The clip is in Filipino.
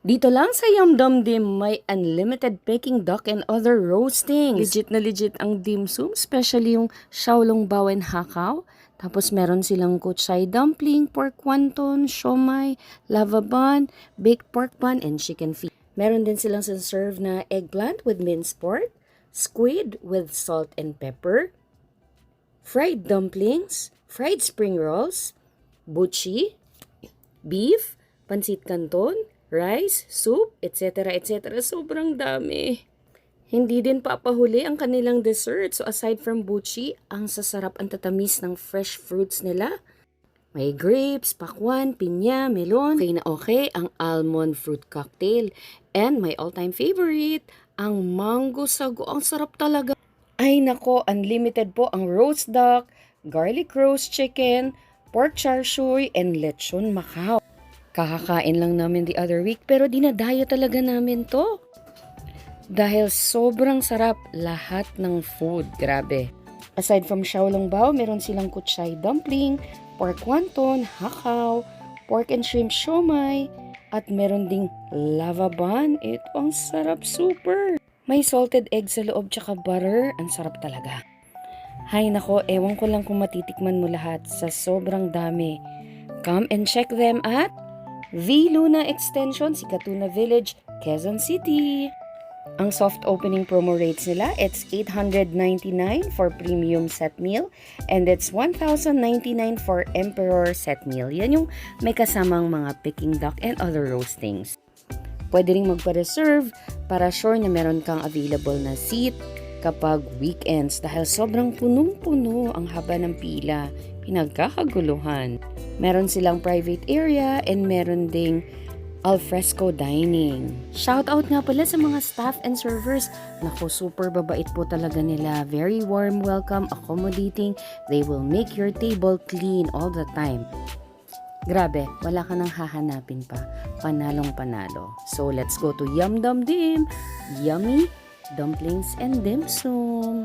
Dito lang sa Yum Dum Dim, may unlimited Peking duck and other roastings. Legit na legit ang dim sum, especially yung Xiaolong Bao and Hakao. Tapos meron silang kuchay dumpling, pork wonton, siomai, lava bun, baked pork bun, and chicken feet. Meron din silang serve na eggplant with minced pork, squid with salt and pepper, fried dumplings, fried spring rolls, buchi, beef, pansit canton, rice, soup, etc. etc. Sobrang dami. Hindi din papahuli ang kanilang dessert. So aside from buchi, ang sasarap ang tatamis ng fresh fruits nila. May grapes, pakwan, pinya, melon. Okay na okay ang almond fruit cocktail. And my all-time favorite, ang mango sago. Ang sarap talaga. Ay nako, unlimited po ang roast duck, garlic roast chicken, pork char siu, and lechon Macau. Kakakain lang namin the other week pero dinadayo talaga namin to. Dahil sobrang sarap lahat ng food. Grabe. Aside from Xiaolong Bao, meron silang kuchay dumpling, pork wonton, hakao, pork and shrimp siomai, at meron ding lava bun. Ito ang sarap, super. May salted egg sa loob tsaka butter. Ang sarap talaga. Hay nako, ewan ko lang kung matitikman mo lahat sa sobrang dami. Come and check them at V Luna Extension, Sikatuna Village, Quezon City. Ang soft opening promo rates nila, it's 899 for premium set meal and it's 1,099 for emperor set meal. Yan yung may kasamang mga Peking duck and other roastings. Pwede ring magpa-reserve para sure na meron kang available na seat kapag weekends dahil sobrang punong-puno ang haba ng pila. Pinagkakaguluhan. Meron silang private area and meron ding alfresco dining. Shoutout nga pala sa mga staff and servers. Naku, super babait po talaga nila. Very warm welcome, accommodating. They will make your table clean all the time. Grabe, wala ka nang hahanapin pa. Panalong panalo. So let's go to Yum Dum Dim. Yummy dumplings and dim sum.